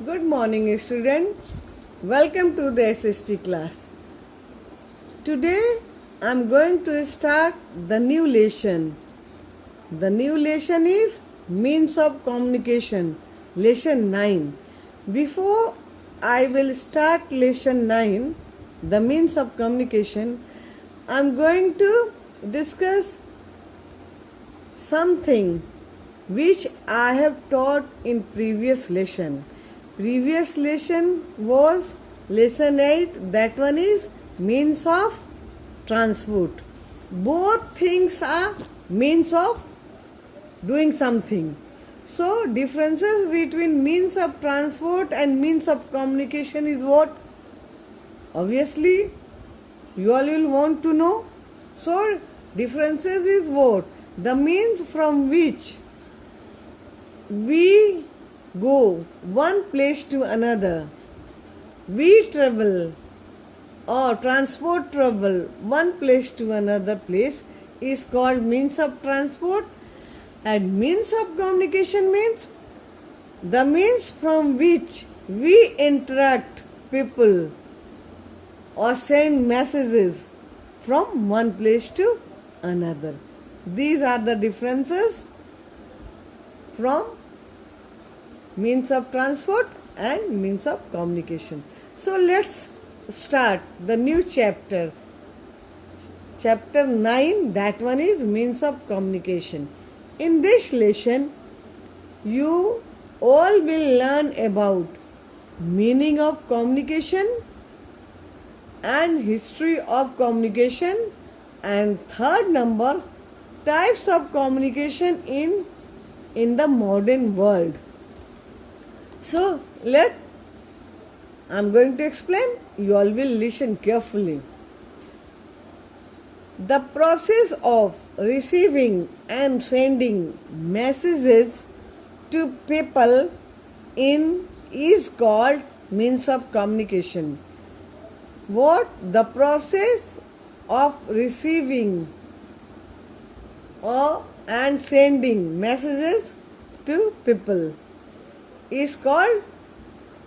Good morning, student. Welcome to the SST class. Today, I am going to start the new lesson. The new lesson is Means of Communication, lesson 9. Before I will start lesson 9, the means of communication, I am going to discuss something which I have taught in previous lesson. Previous lesson was lesson 8, that one is means of transport. Both things are means of doing something. So differences between means of transport and means of communication is what? Obviously you all will want to know. So differences is what? The means from which we go one place to another, we travel or transport travel one place to another place is called means of transport, and means of communication means the means from which we interact people or send messages from one place to another. These are the differences from means of transport and means of communication. So let's start the new chapter. Chapter 9, that one is means of communication. In this lesson, you all will learn about meaning of communication and history of communication, and third number, types of communication in the modern world. So I'm going to explain. You all will listen carefully. The process of receiving and sending messages to people is called means of communication. What? The process of receiving and sending messages to people is called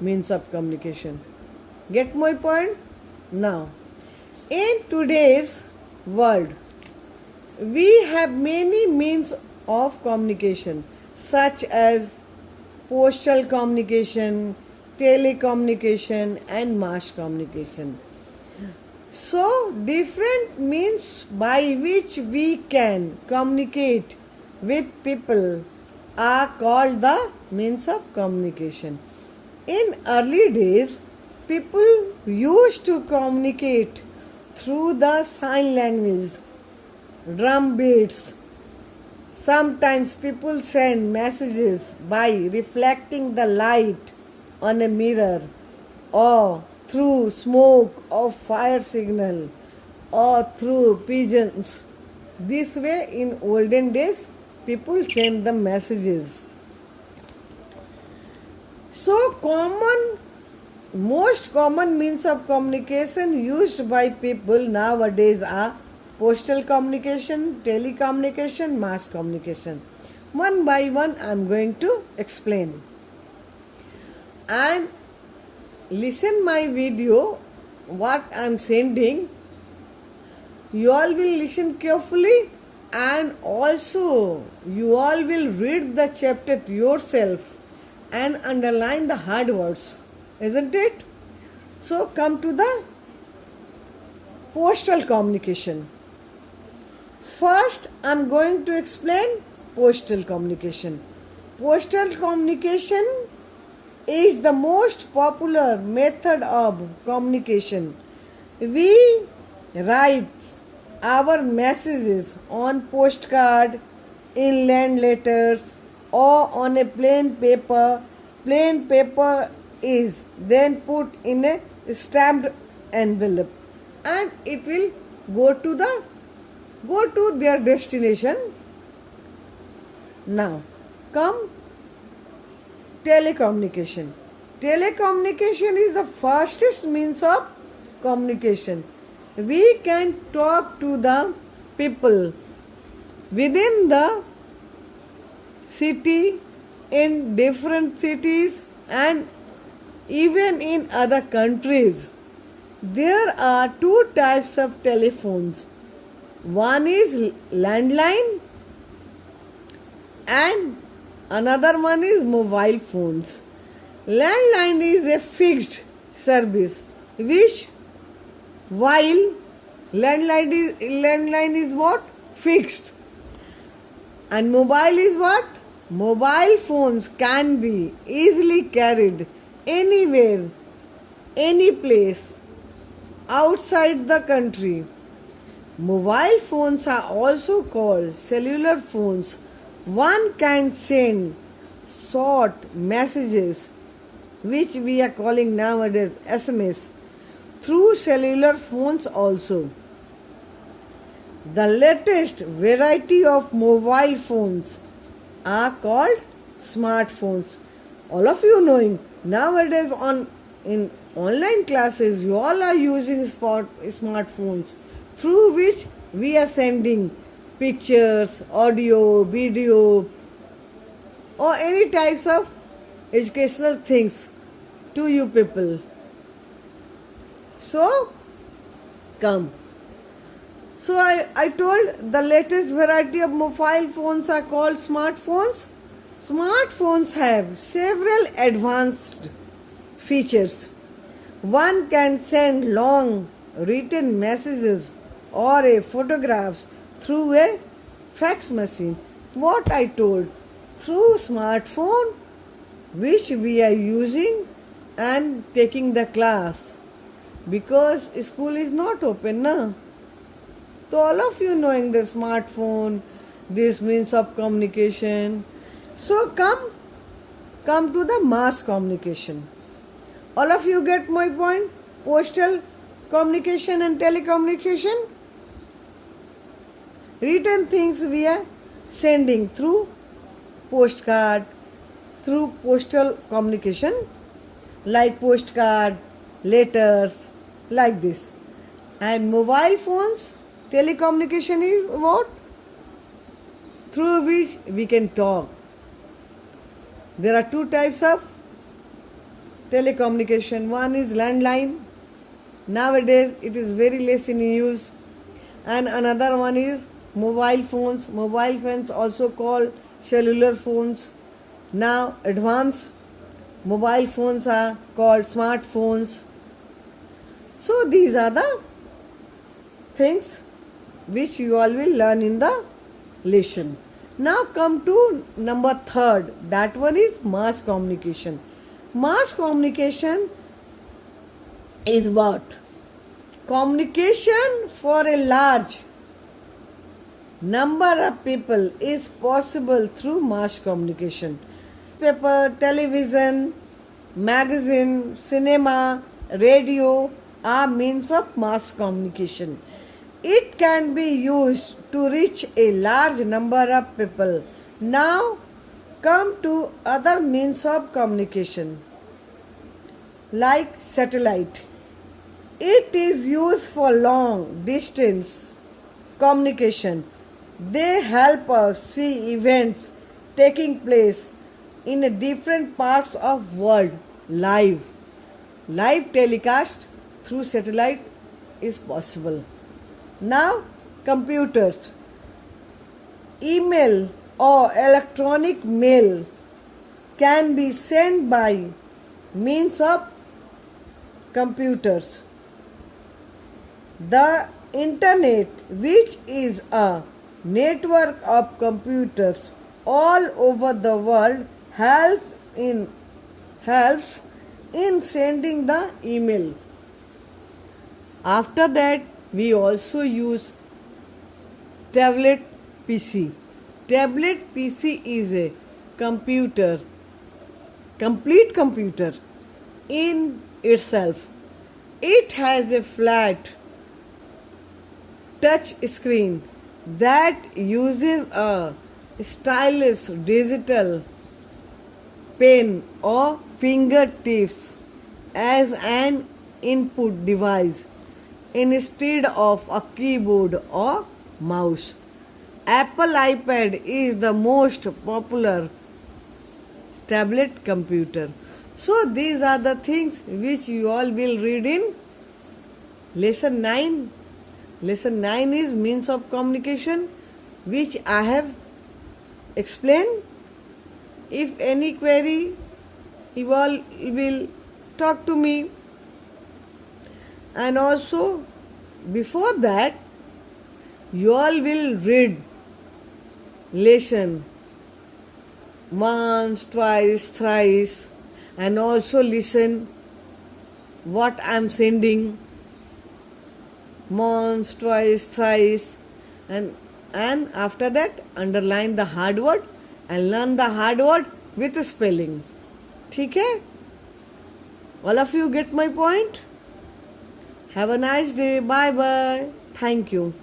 means of communication. Get my point? Now, in today's world, we have many means of communication such as postal communication, telecommunication and mass communication. So, different means by which we can communicate with people are called the means of communication. In early days, people used to communicate through the sign language, drum beats. Sometimes people send messages by reflecting the light on a mirror, or through smoke or fire signal, or through pigeons. This way, in olden days, people send the messages. So most common means of communication used by people nowadays are postal communication, telecommunication, mass communication. One by one I am going to explain. And listen my video, what I am sending. You all will listen carefully, and also you all will read the chapter yourself and underline the hard words, isn't it? So come to the postal communication. First, I am going to explain postal communication. Postal communication is the most popular method of communication. We write our messages on postcard, inland letters, or on a plain paper. Plain paper is then put in a stamped envelope, and it will go to their destination. Now come telecommunication. Telecommunication is the fastest means of communication. We can talk to the people within the city, in different cities, and Even in other countries, there are two types of telephones. One is landline and another one is mobile phones. Landline is a fixed service, which while landline is what? Fixed. And mobile is what? Mobile phones can be easily carried anywhere, any place outside the country. Mobile phones are also called cellular phones. One can send short messages, which we are calling nowadays SMS, through cellular phones also. The latest variety of mobile phones are called smartphones. All of you knowing nowadays in online classes you all are using smartphones through which we are sending pictures, audio, video or any types of educational things to you people. So come. So I told the latest variety of mobile phones are called smartphones. Smartphones have several advanced features. One can send long written messages or a photographs through a fax machine. What I told, through smartphone which we are using and taking the class, because school is not open now. So all of you knowing the smartphone, this means of communication. So come to the mass communication. All of you get my point? Postal communication and telecommunication. Written things we are sending through postcard, through postal communication, like postcard, letters, like this. And mobile phones, telecommunication is what? Through which we can talk. There are two types of telecommunication. One is landline. Nowadays it is very less in use. And another one is mobile phones. Mobile phones also called cellular phones. Now advanced mobile phones are called smartphones. So these are the things which you all will learn in the lesson. Now come to number third. That one is mass communication. Mass communication is what? Communication for a large number of people is possible through mass communication. Paper, television, magazine, cinema, radio are means of mass communication. It can be used to reach a large number of people. Now come to other means of communication like satellite. It is used for long distance communication. They help us see events taking place in different parts of world live. Live telecast through satellite is possible. Now computers, email or electronic mail can be sent by means of computers. The internet, which is a network of computers all over the world, helps in sending the email. After that, we also use tablet PC. Tablet PC is a computer, complete computer in itself. It has a flat touch screen that uses a stylus, digital pen or fingertips as an input device instead of a keyboard or mouse. Apple iPad is the most popular tablet computer. So these are the things which you all will read in lesson 9. Lesson 9 is means of communication, which I have explained. If any query, you all will talk to me. And also, before that, you all will read lesson once, twice, thrice, and also listen what I am sending once, twice, thrice, and after that underline the hard word and learn the hard word with spelling. ठीक है? All of you get my point? Have a nice day. Bye bye. Thank you.